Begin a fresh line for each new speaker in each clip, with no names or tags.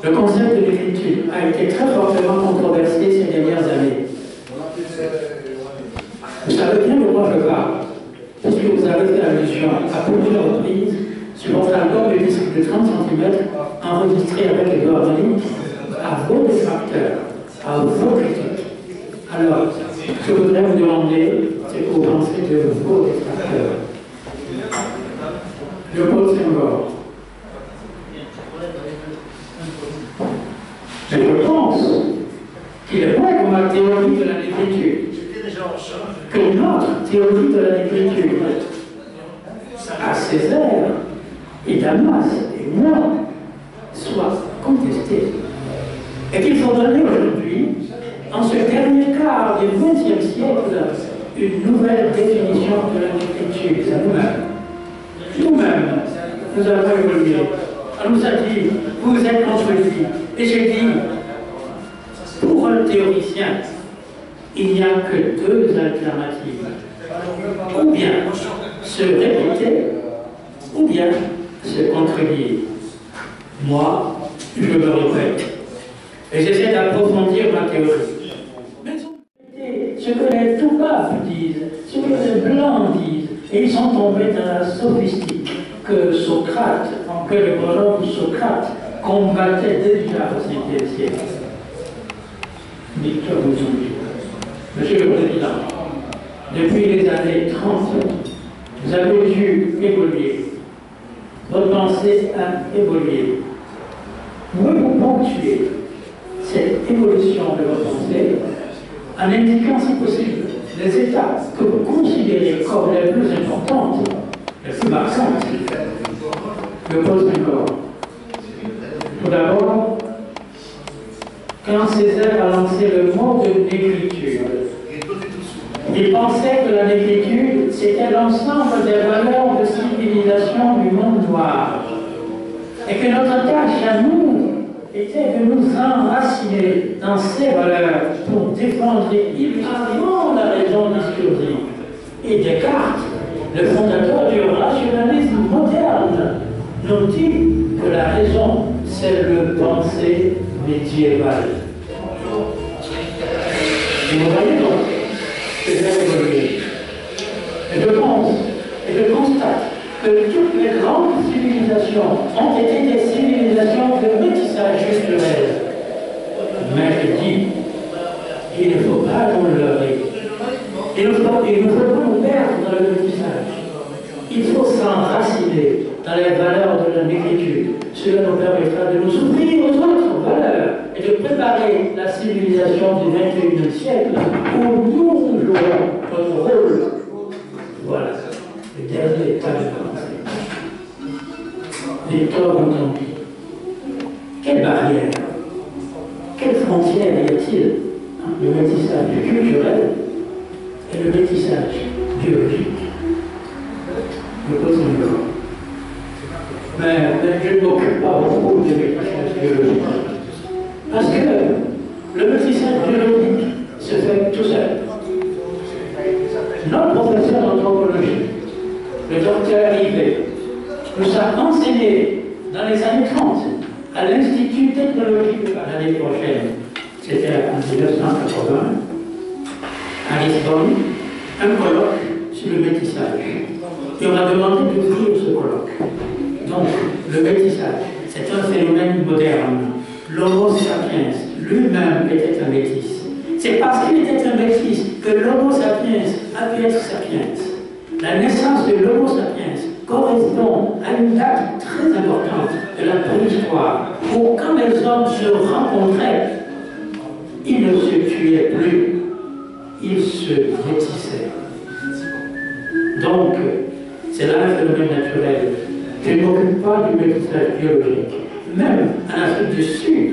Le concept de l'écriture a été très fortement controversé ces dernières années. Vous savez bien de quoi je parle, puisque vous avez fait allusion à plusieurs reprises sur votre album de disque de 30 cm enregistré avec Edouard Manik à vos détracteurs, à vos critiques. Alors, ce que je voudrais vous demander, c'est que vous pensez de vos détracteurs. Je pose encore. Mais je pense qu'il est vrai que ma théorie de la négritude, que notre théorie de la négritude, à Césaire et Damas et moi, soit contestée. Et qu'il faut donner aujourd'hui, en ce dernier quart du XXe siècle, une nouvelle définition de la négritude. C'est nous-mêmes. Nous-mêmes, nous avons évolué. On nous a dit, vous êtes contredit. Et j'ai dit, pour un théoricien, il n'y a que deux alternatives. Ou bien se répéter, ou bien se contredire. Moi, je me répète. Et j'essaie d'approfondir ma théorie. Mais ce que les Toubabs disent, ce que les Blancs disent, et ils sont tombés dans la sophistique que Socrate, que le bonhomme Socrate, combattait déjà au 5e siècle. Victor Bouzouki. Monsieur le Président, depuis les années 30, vous avez dû évoluer. Votre pensée a évolué. Pouvez-vous ponctuer cette évolution de votre pensée en indiquant, si possible, les étapes que vous considérez comme les plus importantes, les plus marquantes? Je pose encore. Tout d'abord, quand Césaire a lancé le mot de négritude, il pensait que la négritude, c'était l'ensemble des valeurs de civilisation du monde noir. Et que notre tâche à nous était de nous enraciner dans ces valeurs pour défendre illusoirement la raison discursive. Et Descartes, le fondateur du rationalisme moderne, nous dit que la raison, c'est le pensée médiéval. Et vous voyez donc que j'ai évolué. Et je pense, et je constate que toutes les grandes civilisations ont été des civilisations de métissage culturel. Mais je dis, il ne faut pas nous leurrer. Il ne faut pas nous perdre dans le métissage. Il faut s'enraciner dans les valeurs de la négritude. Cela nous permettra de nous ouvrir aux autres valeurs et de préparer la civilisation du XXIe siècle où nous jouons notre rôle. Voilà, le dernier état de pensée. Victor Boutangui. Quelle barrière, quelle frontière y a-t-il entre le métissage culturel et le métissage biologique? Je pose encore. Mais je ne m'occupe pas beaucoup du métissage biologique. Parce que le métissage biologique se fait tout seul. Notre professeur d'anthropologie, le docteur Rivet, nous a enseigné dans les années 30 à l'Institut technologique de l'année prochaine, c'était en 1980, à Lisbonne, un colloque sur le métissage. Et on a demandé d'ouvrir ce colloque. Donc, le métissage, c'est un phénomène moderne. L'Homo sapiens lui-même était un métis. C'est parce qu'il était un métis que l'Homo sapiens a pu être sapiens. La naissance de l'Homo sapiens correspond à une date très importante de la préhistoire, où quand les hommes se rencontraient, ils ne se tuaient plus, ils se métissaient. Donc, c'est là un phénomène naturel. Je ne m'occupe pas du métissage biologique. Même en Afrique du Sud,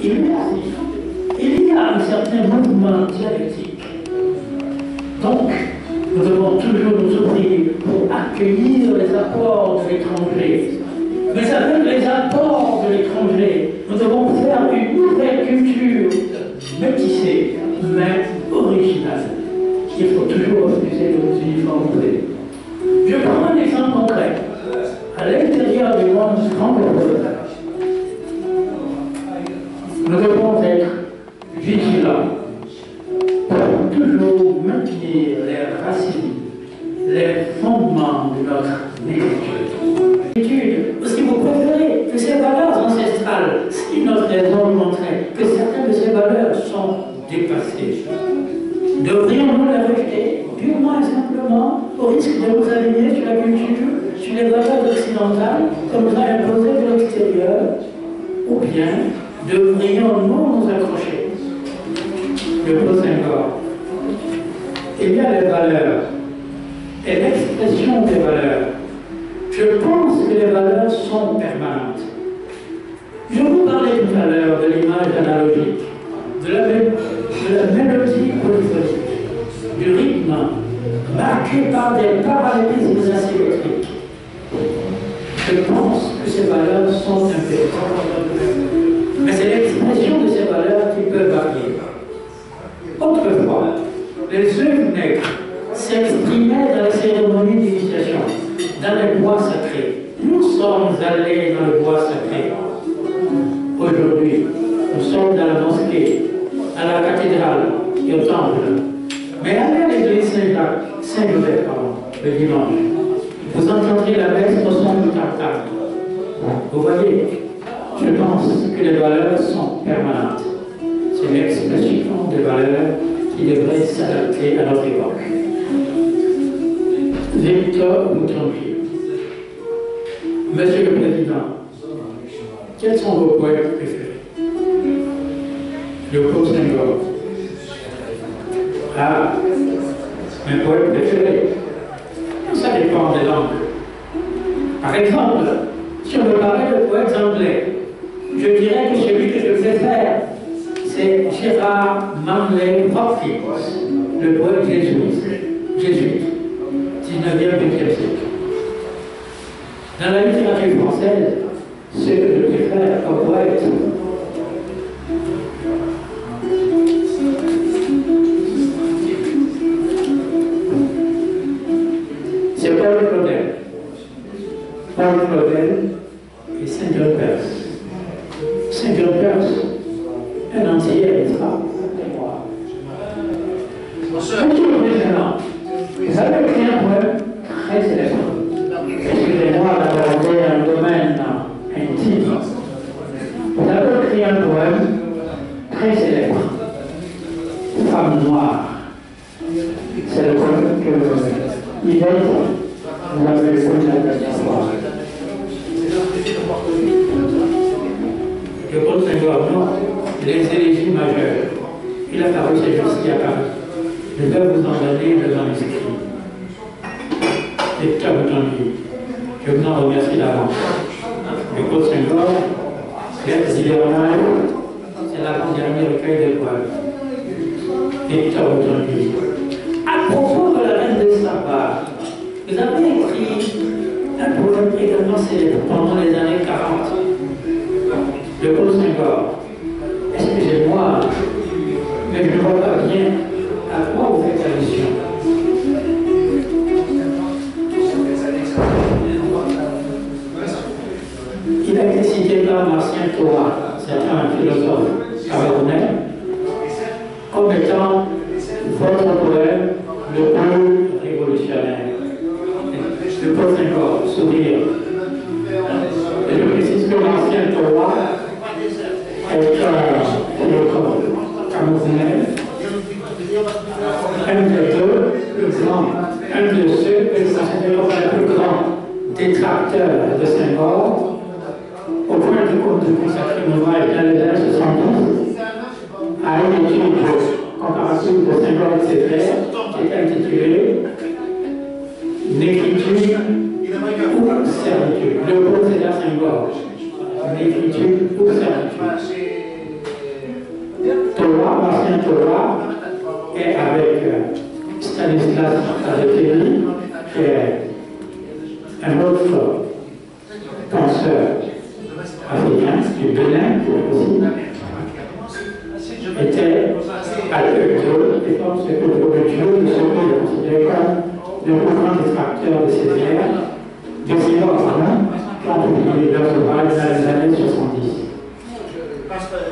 il y a un certain mouvement dialectique. Donc, nous devons toujours nous ouvrir pour accueillir les apports de l'étranger. Mais avec les apports de l'étranger, nous devons faire une nouvelle culture métissée, mais originale. Il faut toujours refuser de nous uniformiser. Je prends un exemple concret. À grande erreur. Nous devons être vigilants pour toujours maintenir les racines, les fondements de notre étude. Si vous préférez que ces valeurs ancestrales, si notre raison montrait que certaines de ces valeurs sont dépassées, devrions-nous les rejeter purement et simplement au risque de nous aligner sur la culture, sur les valeurs occidentales, comme nous a imposé de l'extérieur, ou bien devrions-nous nous accrocher? Le Saint-Corps. Il y a les valeurs et l'expression des valeurs. Je pense que les valeurs sont permanentes. Je vous parlais tout à l'heure de l'image analogique, de la mélodie polyphonique, du rythme marqué par des parallélismes asymétriques. Je pense que ces valeurs sont impérables. Mais c'est l'expression de ces valeurs qui peut varier. Autrefois, les œuvres nègres s'exprimaient dans les cérémonies d'initiation, dans les bois sacrés. Nous sommes allés dans le bois sacré. Aujourd'hui, nous sommes dans la mosquée, à la cathédrale et au temple. Mais allez à l'église Saint-Joseph, le dimanche. Vous entendrez la messe au son du tartare. Vous voyez, je pense que les valeurs sont permanentes. C'est l'expression des valeurs qui devraient s'adapter à notre époque. Victor Boutonville. Monsieur le Président, quels sont vos poètes préférés? Léopold Senghor. Ah, mes poètes préférés. Ça dépend des langues. Par exemple, si on me parlait de poètes anglais, je dirais que celui que je préfère, c'est Gerard Manley Hopkins, le poète jésuite, 19e, 20e siècle. Dans la littérature française, ce que je préfère comme poète, c'est Paul Claudel. Paul Claudel et Saint-John Perse. Saint-John Perse, un entier extra. Monsieur le Président, vous avez écrit un poème très célèbre. Excusez-moi d'aborder un domaine intime. Vous avez écrit un poème très célèbre. Femme noire. C'est le poème que Yvette vous avez lu la dernière fois. Je compte savoir, non, les élégies majeures. Il a paru ces jours-ci à Paris. Je vais vous en donner le manuscrit. Et tout à votre envie. Je vous en remercie d'avance. Le Côte Saint-Gor, l'être hivernal, c'est l'avant-dernier recueil des poèmes. Et tout à votre envie. À propos de la reine de Saba, vous avez écrit un poème également célèbre pendant les années 40. Le Côte Saint-Gor. Excusez-moi, mais je ne vois pas bien à quoi vous faites allusion. Il a été cité par Marcien Torah, c'est un philosophe camerounais, comme étant votre poème le plus révolutionnaire. Le Côte Saint-Gor, sourire. Et je précise que Marcien Torah est un philosophe camerounais, un de ceux que je considère comme le plus grand détracteur de Senghor, au point de consacrer mon ouvrage dans les années 70 à une étude comparative de Senghor et ses pairs, qui est intitulée Négritude ou servitude. Le mot c'est la Senghor. Négritude ou servitude. Torah, Marcien Torah, est avec Stanislas Adetéry, qui est un autre penseur africain du Bénin, aussi, était à l'œil et pense que le Dieu de ce qu'il considérait comme le plus grand détracteur de ces guerres, de ces morts, qui ont publié leurs ouvrages dans les années 70.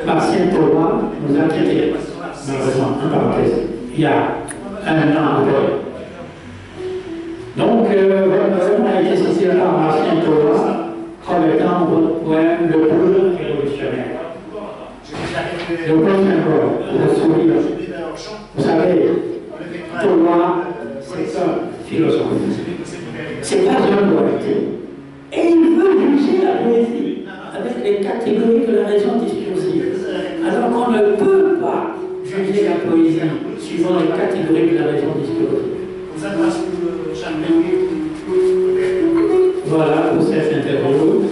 Martien Thomas nous a quittés, malheureusement, en parenthèse, il y a un an après. Donc, on a été cité par Martien Thomas comme étant votre poème le plus révolutionnaire. Le prochain poème, le sourire. Vous savez, Thomas, c'est un philosophe. C'est pas un poète. Et il veut juger la poésie avec les catégories de la raison discursive. Alors qu'on ne peut pas juger la poésie suivant les catégories de la raison discursive. Voilà pour cette interview.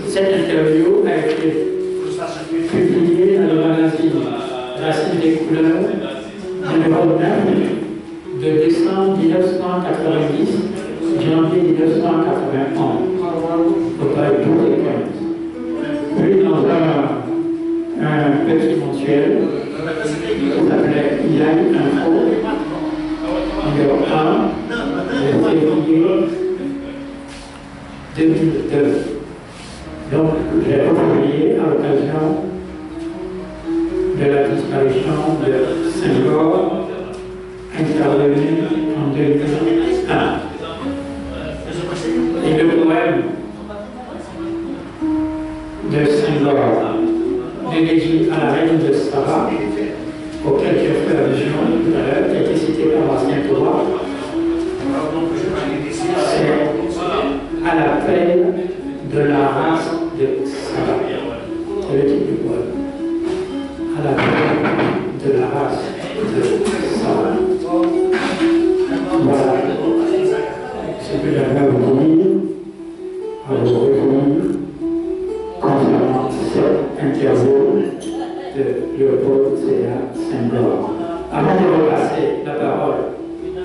Cette interview a été publiée dans le magazine Racine des couleurs, numéro 9, de décembre 1990, janvier 1991, au taille 12 et 15. Puis dans un petit mensuel qui s'appelait Yann Info, numéro 1, de février 2002. Donc, j'ai republié à l'occasion de la disparition de Senghor, intervenue en 2001. Et le poème de Senghor, d'élégie à la reine de Saba, auquel j'ai fait allusion tout à l'heure, qui a été cité par Martien Thomas, c'est à l'appel de la race de Saba. C'est le titre du poème. À l'appel de la race de Saba. Voilà ce que j'avais à vous dire, à vous revenir concernant cette interview de Léopold Sédar Senghor. Avant de repasser la parole à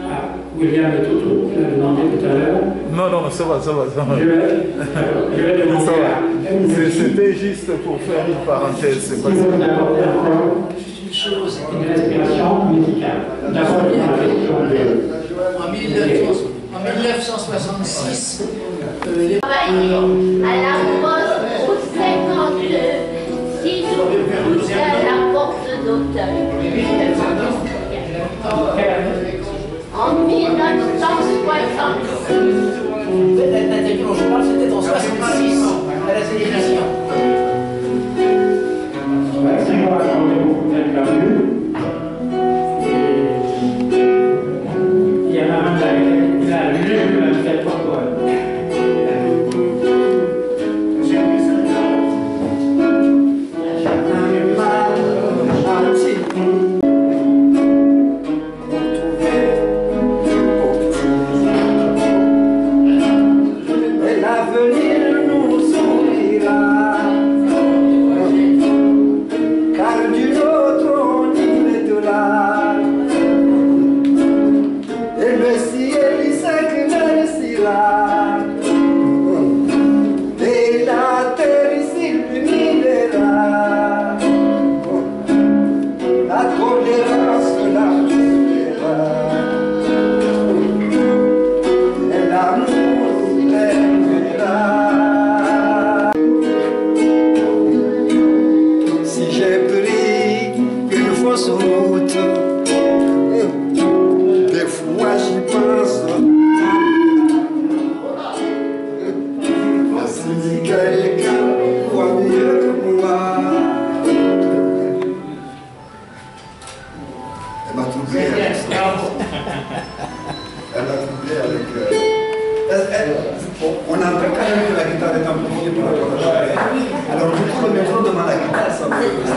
William Etoutou, qui l'a demandé tout à l'heure.
Non, ça va.
Je vais demander à
C'était juste pour faire une parenthèse.
Si vous nous accordez encore une respiration musicale. D'abord, il y a la question de...
En 1966, les...
à la poste au 52, 6 jours à la porte d'Auteuil. En 1966.
L'interview dont je parle, c'était en 66, à la télévision.
Senghor a accordé beaucoup d'interviews. Il y a même il a lu le fait pourquoi.
L'avenir nous sourira, car du autre on y mettra. Et le ciel il s'éclaircira, et la terre s'illuminera. La tolérance, la prospérera, et l'amour règnera. Si j'ai pris une fausse route, des fois j'y pense. Si quelqu'un voit mieux que moi, elle m'a troublé avec ça. Elle m'a troublé avec... on entend quand même que la guitare est amplifiée par rapport à la chair. Alors du coup, le micro demande la guitare, ça me fait plaisir.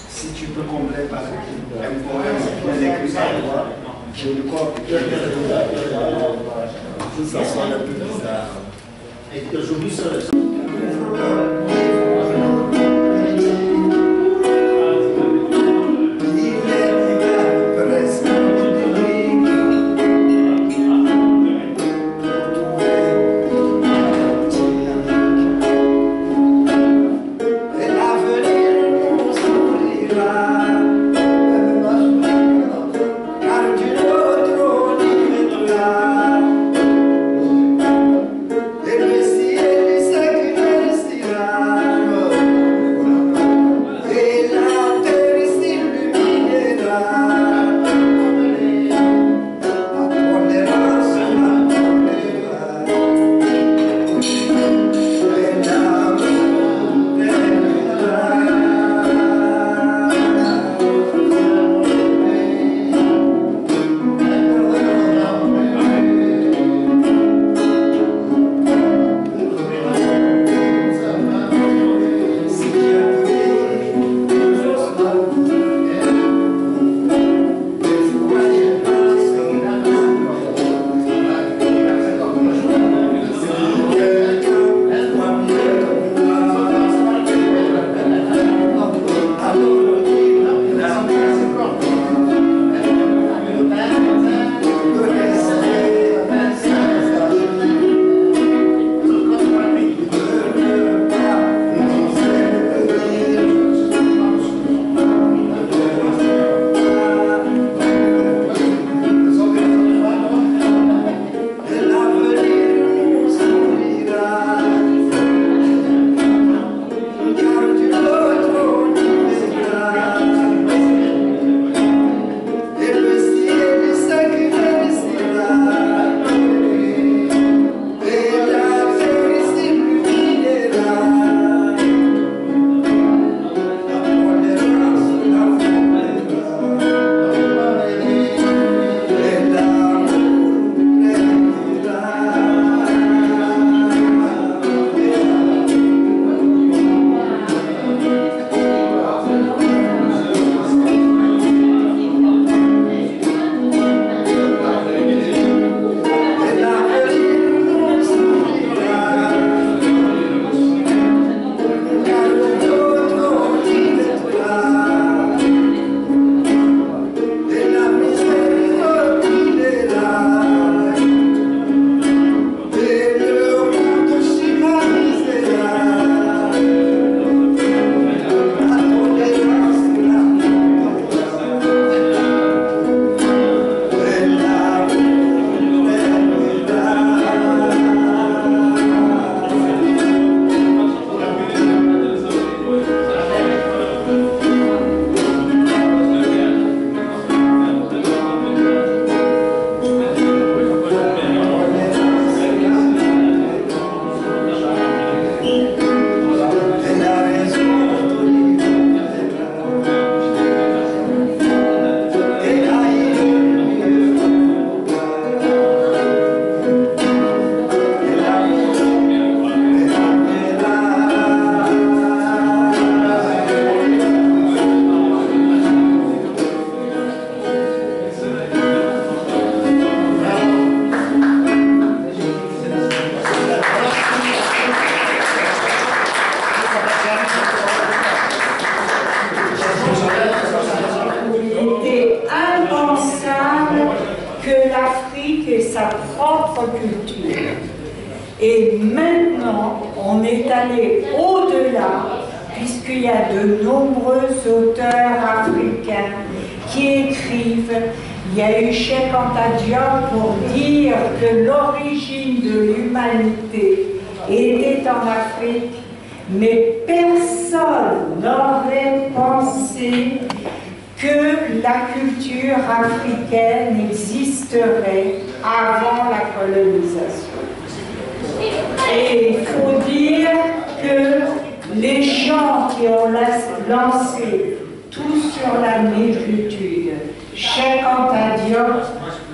Si tu peux combler par un poème bien écrit par toi, je le crois que ça sonne un peu bizarre.
Et aujourd'hui, ça...
culture. Et maintenant, on est allé au-delà, puisqu'il y a de nombreux auteurs africains qui écrivent. Il y a eu Cheikh Anta Diop pour dire que l'origine de l'humanité était en Afrique, mais personne n'aurait pensé que la culture africaine existerait avant la colonisation. Et il faut dire que les gens qui ont lancé tout sur la négritude, Cheikh Anta Diop,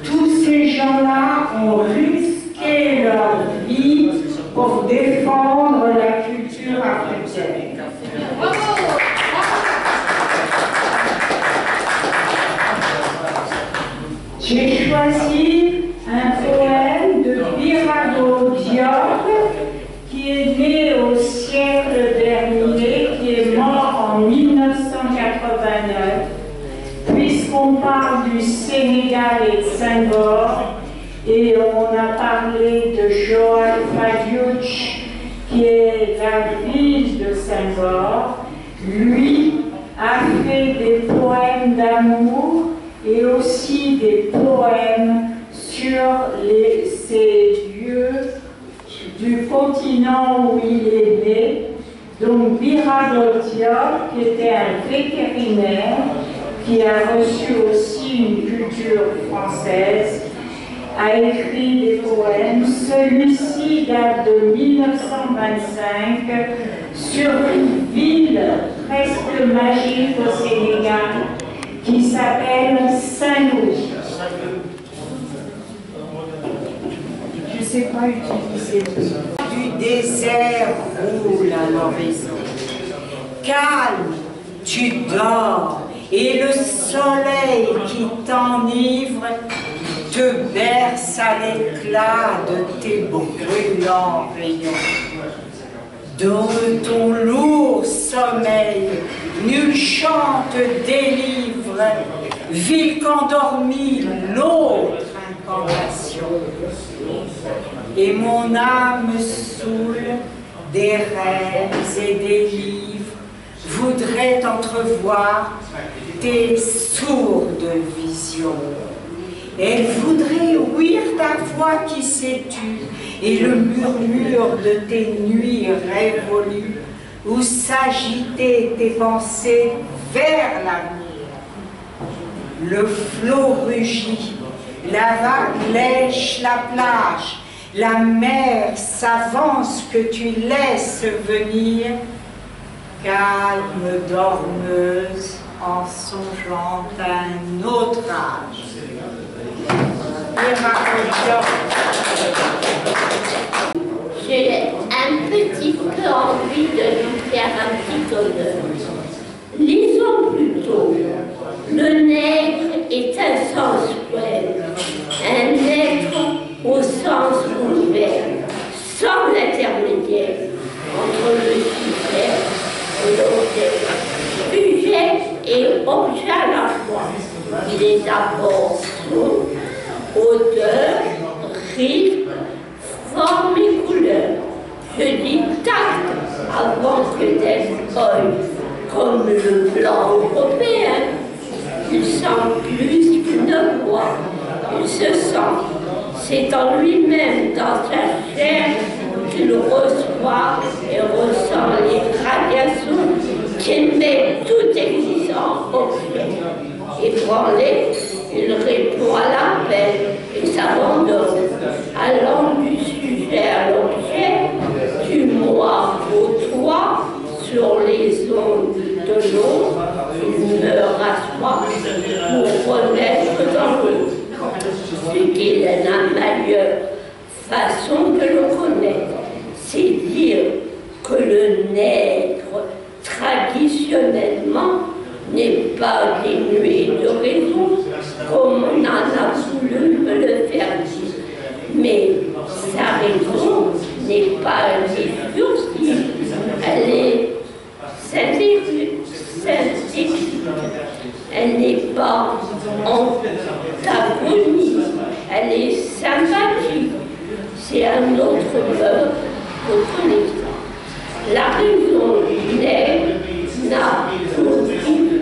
tous ces gens-là ont risqué leur vie pour défendre la culture africaine. J'ai choisi un poème de Birago Diop, qui est né au siècle dernier, qui est mort en 1989. Puisqu'on parle du Sénégal et de Senghor, et on a parlé de Joal Fadiouth, qui est la fille de Senghor, lui a fait des poèmes d'amour et aussi des poèmes sur ces lieux du continent où il est né. Donc Birago Diop, qui était un vétérinaire, qui a reçu aussi une culture française, a écrit des poèmes. Celui-ci date de 1925 sur une ville presque magique au Sénégal qui s'appelle Saint-Louis. Je ne sais pas utiliser du désert roule à l'horizon. Calme, tu dors. Et le soleil qui t'enivre te berce à l'éclat de tes brûlants rayons. Dans ton lourd sommeil, nul chant te délivre, ville qu'endormit l'autre incantation. Et mon âme saoule des rêves et des livres, voudrait entrevoir tes sourdes visions. Elle voudrait ouïr ta voix qui s'étue et le murmure de tes nuits révolues où s'agitaient tes pensées vers l'avenir. Le flot rugit, la vague lèche la plage, la mer s'avance que tu laisses venir. Calme dormeuse en songeant à un autre âge.
J'ai un petit peu envie de nous faire un petit honneur. Lisons plutôt. Le nègre est un sensuel, un être au sens ouvert, sans l'intermédiaire entre le sujet et l'objet. Sujet et objet à la fois. Il est d'abord son, odeur, rythme, forme et couleur. Je dis tact avant que d'être œil, comme le blanc européen. Il sent plus qu'une voix, il se sent. C'est en lui-même, dans sa chair, qu'il reçoit et ressent les radiations qu'il met tout existant objet. Ébranlé, il répond à l'appel et s'abandonne, allant du sujet à l'objet, du moi au toi, sur les ondes de l'eau, il meurt à soi pour renaître dans l'eau. Ce qu'il n'a meilleure façon de le connaître, c'est dire que le nègre, traditionnellement, n'est pas dénué de raison, comme on en a voulu me le faire dire. Mais sa raison n'est pas discursive, elle est synthétique, elle n'est pas antagonie, elle est sympathique, c'est un autre mode de connexion. La raison n'a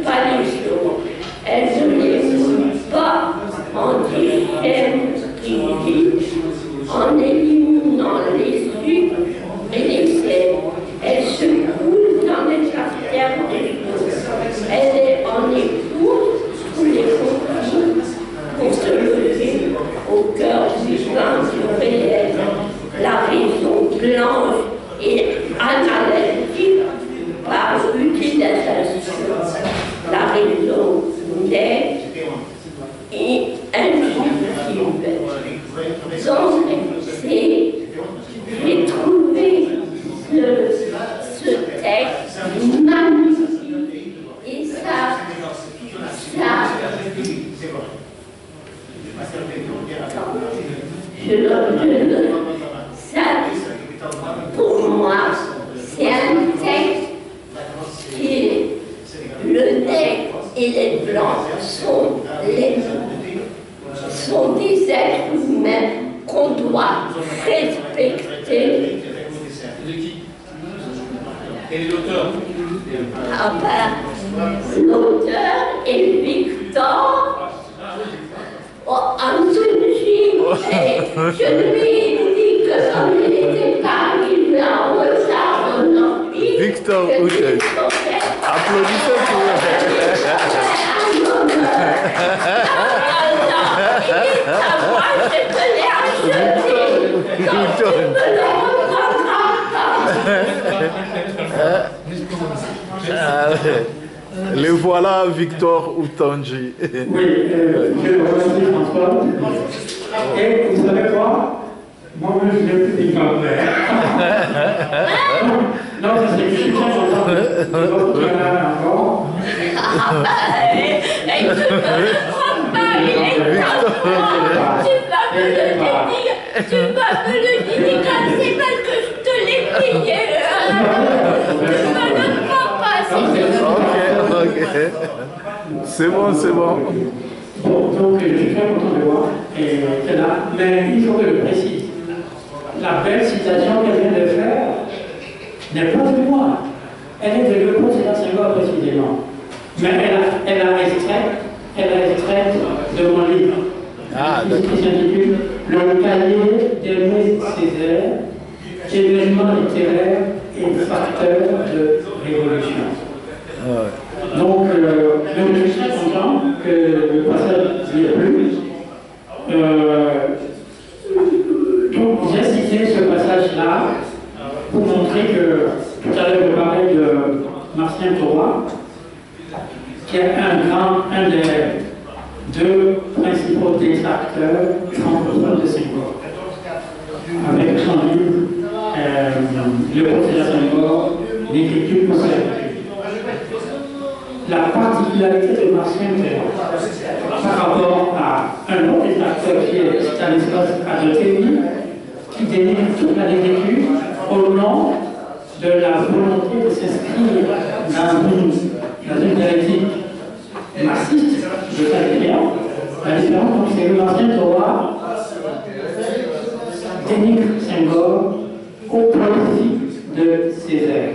pas les choses. Elle ne les fout pas en différents rigides, en éliminant les sucres et les sels. Elle se coule dans les artères des choses. Elle est en épouse sous les conflits pour se lever au cœur du vin du réel. La raison blanche et analytique par utilisation. La raison nette et intuitive. Donc, j'ai trouvé ce texte magnifique et ça pour moi, c'est un texte qui le nègre et les blancs sont des êtres humains qu'on doit respecter.
Et l'auteur?
Ah ben, l'auteur est Victor Antonji. Je lui ai dit que comme il n'était pas arrivé en retard en Empire,
Victor Antonji. Applaudissez pour les voilà, Victor Outanji.
Oui, je remercie François. Et vous savez quoi? Moi-même, je n'ai plus d'exemplaire. Non, ça c'est que je suis très content. Je vois qu'il y en a encore.
Tu vas me le dédicacer parce que je te l'ai payé. Tu vas le prendre pas.
Ok. C'est bon, c'est bon.
Donc, je suis très content de voir. Et là, mais il faut que je le précise. La belle citation qu'elle vient de faire n'est pas de moi. Elle est de Léopold Sédar Senghor précisément. Mais elle a extrait de mon livre. Qui s'intitule Le cahier d'Aimé Césaire, événement littéraire et facteur de révolution. Donc, je suis très content que le passage n'y ait plus. Donc, j'ai cité ce passage-là pour montrer que, tout à l'heure, je parlais de Martien Thoreau, qui est un des deux principaux détracteurs francophones de Senghor. Avec son livre, Léopold Sédar Senghor, l'écriture pour servitude. La particularité de Martien Thoreau par rapport à un autre détracteur qui est Stanislas Adelthémy, qui dénigre toute la l'écriture au nom de la volonté de s'inscrire dans une dialectique marxiste de Saint-Péléan. La différence, c'est que Martien Thoreau dénigre Senghor au profit de Césaire.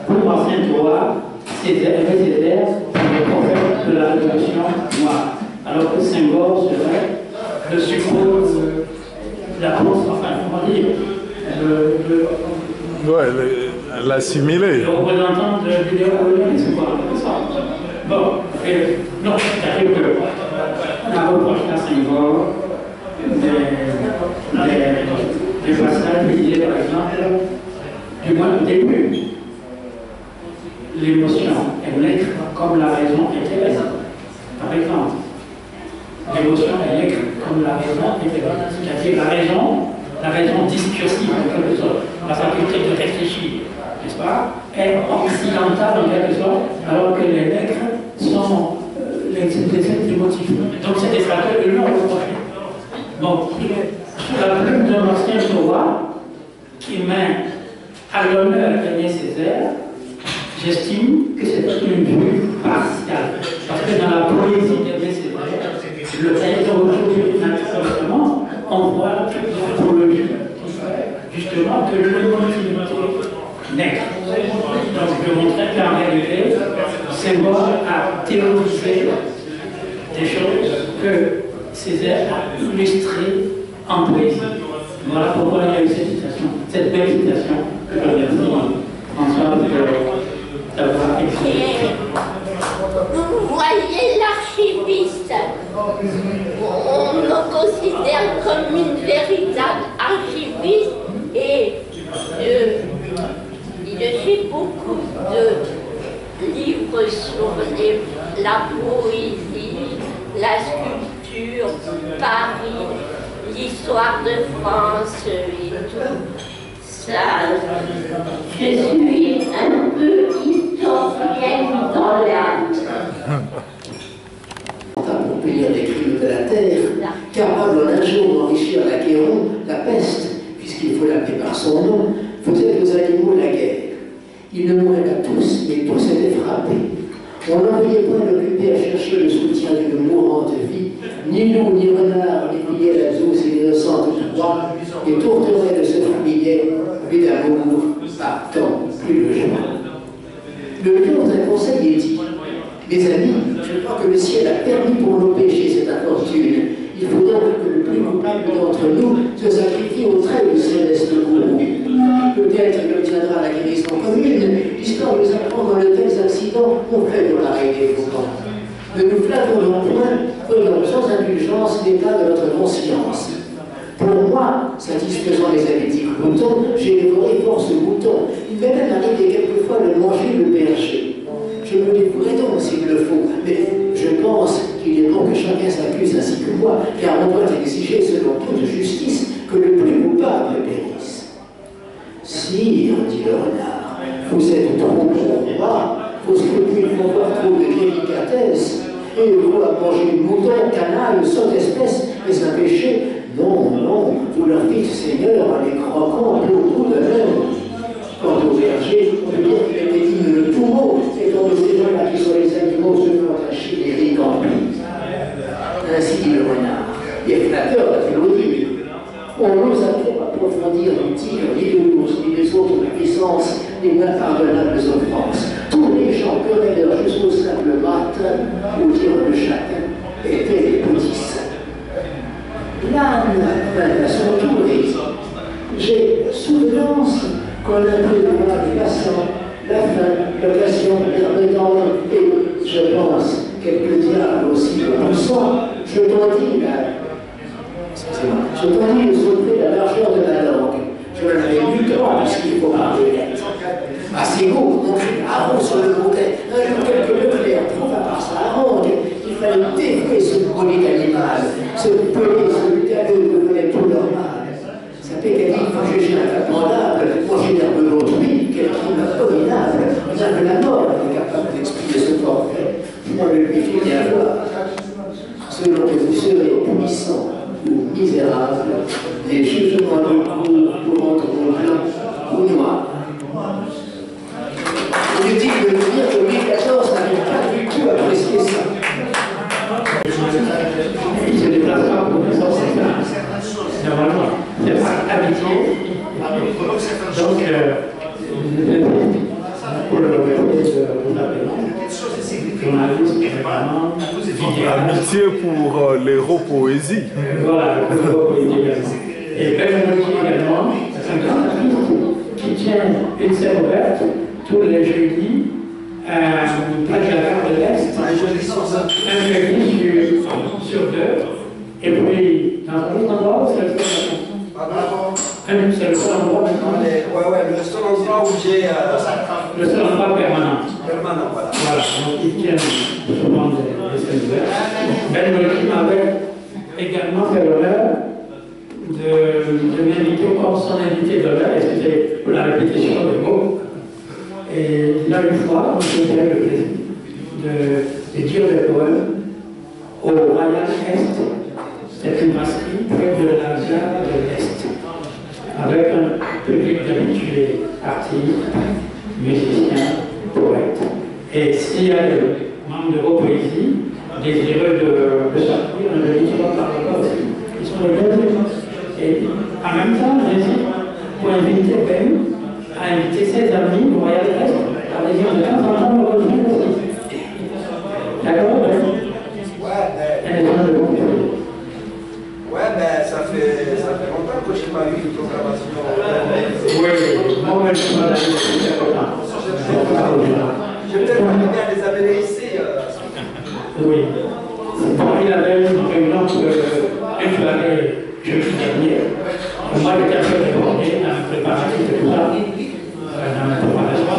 Pour Martien Thoreau, Césaire, c'est le prophète de la révolution noire, alors que Senghor serait le support de la course, enfin, comment dire,
l'assimilé.
Le représentant de l'idéologie, quoi, ça. Bon, non, c'est-à-dire qu'on a reproché à Senghor des passages qui disaient, par exemple, du moins au début, l'émotion est née comme la raison est éveillée. Par exemple, l'émotion est née comme la raison est éveillée. C'est-à-dire la raison discursive, en quelque sorte, la faculté de réfléchir, n'est-ce pas, est occidentale en quelque sorte, alors que les nègres sont les êtres émotifs. Donc c'est des facteurs de l'ont reproché. Bon, sous la plume de Martien Thoreau, qui met à l'honneur d'Aimé Césaire, j'estime que c'est une vue partiale. Parce que dans la poésie d'Aimé Césaire, le cahier de aujourd'hui, naturellement, on voit toute l'anthropologie justement que l'humanité naît. Donc je montrais qu'en réalité, Senghor a théorisé des choses que Césaire a illustrées en poésie. Voilà pourquoi il y a eu cette citation, cette belle citation que je remercie François d'avoir écrite.
Vous voyez l'archiviste, on le considère comme une véritable archiviste et il fait beaucoup de livres sur la poésie, la sculpture, Paris, l'histoire de France et tout ça. Je suis un peu historienne dans l'âme.
Pour punir les crimes de la terre, capable un jour d'enrichir l'Achéron, la peste, puisqu'il faut l'appeler par son nom, faisait aux animaux la guerre. Il ne mourait pas tous, mais tous étaient frappés. On n'envoyait pas l'occuper à chercher le soutien d'une mourante vie, ni loup, ni renard, ni billet d'Azous et l'innocente proie, et tourterait de ce familier, lui d'amour, partant plus le jour. Le lion d'un conseil est dit: mes amis, je crois que le ciel a permis pour nos péchés cette infortune. Il faut donc que le plus coupable d'entre nous se sacrifie au trait du céleste gourou. Peut-être il obtiendra la guérison commune. L'histoire nous apprend dans de tels accidents qu'on fait de pareils dévouements. Ne nous flattons point, prenons sans indulgence l'état de notre conscience. Pour moi, satisfaisant les appétits gloutons, j'ai dévoré force mouton. Il m'est même arrivé quelquefois de manger le berger. Je me dévouerai donc s'il le faut, mais je pense qu'il est bon que chacun s'accuse ainsi que moi, car on doit exiger selon toute justice que le plus coupable périsse. Sire, dit le renard, vous êtes trop bon roi, vos scrupules font voir trop de délicatesse, et vous à manger mouton, canaille, saute espèce, est-ce un péché? Non, non, vous leur dites, Seigneur, en les croquant beaucoup de même. Quant au berger, on peut dire qu'il était digne de tout mot, étant de ces gens-là qui sont les animaux se font un chimérique en plus. Ainsi dit le renard, il est flatteur d'applaudir. On n'ose à trop approfondir du tigre, ni de l'ours, ni des autres puissances, les moins pardonnables offenses. Tous les gens querelleurs jusqu'au simple matin, au dire de chacun, étaient des petits saints. L'âme, à son tour, j'ai souvenance qu'on a pris de moi du passant, la fin, l'occasion, l'herbe tendre, et je pense, quelques diables aussi de tout sang, je t'en dis de soulever la largeur de la langue. Je l'avais lu droit, puisqu'il faut parler net. À ses mots, on crie Aaron sur le montet. Un jour, quelques leclercs trouva par sa harangue qu'il fallait dévouer ce chronique animal, ce pelé, ce lutaleux devenait tout normal. Sa pécanique va juger incommandable, manger l'herbe d'autrui, quel crime abominable. Même la mort est capable d'expliquer ce portrait. Moi, le lui fis bien voir. Selon que vous serez puissant ou misérable, les jugements de cour pourront être blancs ou noirs. Inutile de vous dire que Louis XIV n'avait pas du tout apprécié ça.
Il se déplacera pour 1915. Normalement, c'est pas habitué. Donc, pour le
amitié pour l'héros-poésie.
Voilà, l'héros-poésie également. Et Belmondi également, c'est un grand artiste qui tient une scène ouverte tous les jeudis près de la gare de l'Est, un jeudi sur deux. Et puis, dans un autre endroit où c'est le seul endroit maintenant.
Ouais, le seul endroit où j'ai.
Le seul endroit permanent.
Permanent, voilà.
Voilà, donc ils tiennent souvent des scènes ouvertes. Belmondi m'avait également fait l'honneur de m'inviter comme son invité d'honneur, et c'était pour la répétition des mots. Et là, une fois, j'ai eu le plaisir de dire des poèmes au Royal Est. C'est une brasserie près de la gare de l'Est, avec un public d'habitués artistes, musiciens, poètes. Et s'il y a des membres de vos poésies désireux de sortir, on ne dit pas par là aussi. Ils sont les bienvenus. Et en même temps, j'hésite pour inviter Ben à inviter ses amis au Royal Est à venir de temps en temps me rejoindre aussi. D'accord, Ben? Elle est dans le bon pays.
Ouais, mais ça fait longtemps que je n'ai pas eu de proclamation.
Oui, moi, je suis pas là.
Je vais peut-être arriver à les amener ici.
Oui. Bon, il avait une réunion une soirée jeudi dernier. Moi, j'étais un peu débordé dans la préparation de tout ça. Dans la préparation.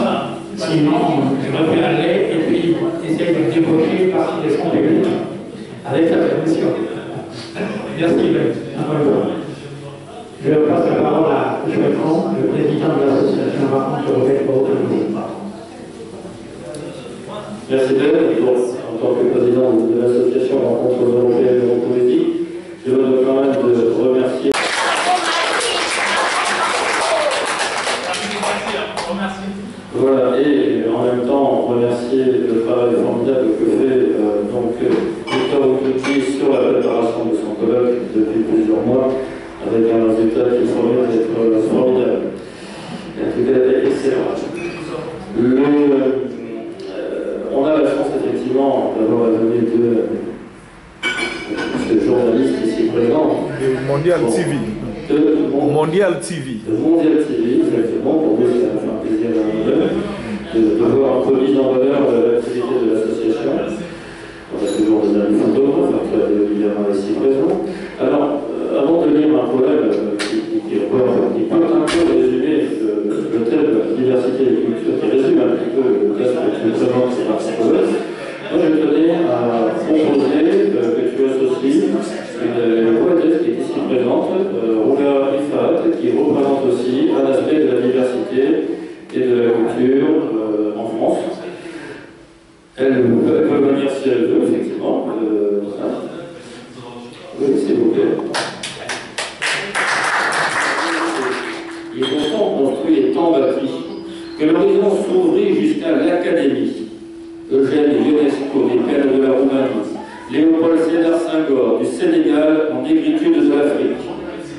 Sinon, je vais aller et puis essayer de débaucher par les fonds publics avec sa permission. Merci, encore une fois. Je passe la parole à Joël Comte, le président de l'association Rencontre Européenne pour l'Autonomie.
Merci Ben. En tant que président de l'association Rencontre Européenne pour l'Autonomie, je veux quand même de remercier. Voilà, et en même temps remercier le travail formidable que fait Victor Outouti sur la préparation de son colloque depuis plusieurs mois, avec un résultat qui promet d'être formidable. En tout cas, excellent. On a la chance effectivement d'avoir la venue de ce journaliste ici présent.
De Mondial TV. Mondial TV.
De Mondial TV, exactement, pour nous c'est un plaisir de voir un peu mise en valeur l'activité de l'association. On a toujours des amis photographes, évidemment ici présents. Alors, avant de lire un poème qui peut un peu résumer le thème de la diversité des cultures, qui résume un petit peu le thème que tu présentes sur un poème, moi je tenais à proposer que tu associes une poétesse qui est ici présente, Roula Rifat, qui représente aussi un aspect de la diversité et de la culture en France. Elle peut venir si elle veut, effectivement. Oui, s'il vous plaît. Il est pourtant construit et tant bâti que l'horizon s'ouvrit jusqu'à l'Académie. Eugène Ionesco des Pères de la Roumanie, Léopold Sédar Senghor du Sénégal en négritude de l'Afrique,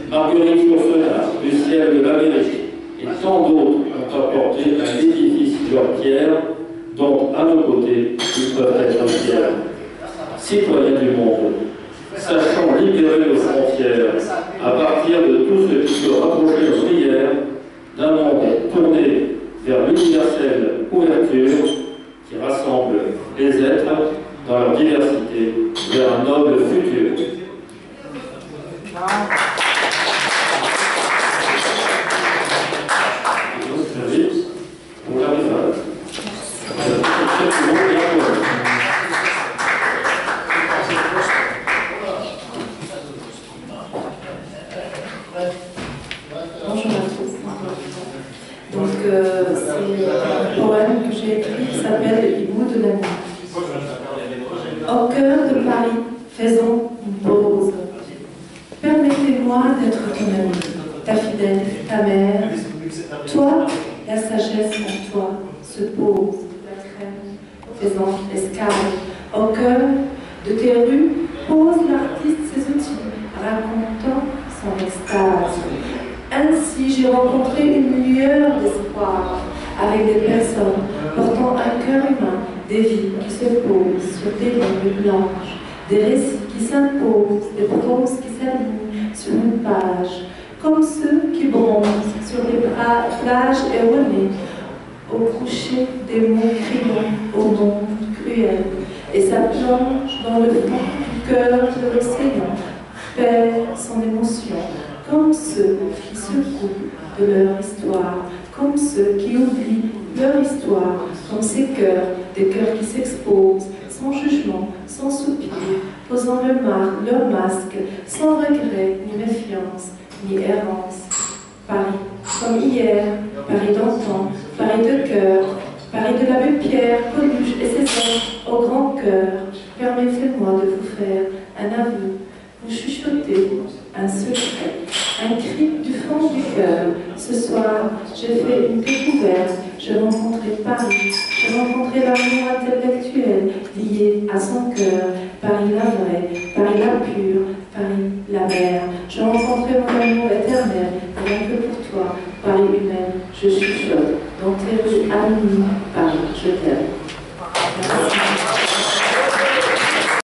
Marguerite Yourcenar du ciel de l'Amérique, et tant d'autres ont apporté à l'édifice leur pierre, dont à nos côtés ils peuvent être fiers. Citoyens du monde, sachant libérer nos frontières à partir de tout ce qui peut rapprocher nos prières d'un monde tourné vers l'universelle ouverture qui rassemble les êtres dans leur diversité vers un noble futur. On arrive à
Bonjour à tous. Donc, c'est un poème que j'ai écrit qui s'appelle Hibou de la nuit. Au cœur de Paris, faisons une pause. Permettez-moi d'être ton ami, ta fidèle, ta mère. Toi, la sagesse en toi se pose, la crème, faisant escale. Au cœur de tes rues, pose l'artiste ses outils, racontant son extase. Ainsi, j'ai rencontré une lueur d'espoir avec des personnes portant un cœur humain, des vies qui se posent sur des lignes blanches, des récits qui s'imposent, des proses qui s'alignent sur une page, comme ceux qui bronzent sur les plages erronées, au coucher des mots criants au monde cruel, et ça plonge dans le fond du cœur de l'océan, perd son émotion, comme ceux qui se coupent de leur histoire, comme ceux qui oublient leur histoire, comme ces cœurs, des cœurs qui s'exposent, sans jugement, sans soupir, posant leur masque, sans regret, ni méfiance, ni errance. Paris, comme hier, Paris d'antan, Paris de cœur, Paris de l'abbé Pierre, Coluche et ses hommes au grand cœur. Permettez-moi de vous faire un aveu, vous chuchotez un secret, un cri du fond du cœur. Ce soir, j'ai fait une découverte, j'ai rencontré Paris, j'ai rencontré l'amour intellectuel lié à son cœur, Paris la vraie, Paris la pure, Paris la mer. J'ai rencontré mon amour éternel, rien que pour toi, lui-même, je chuchote, dans tes rues anonymes, Paris, je t'aime.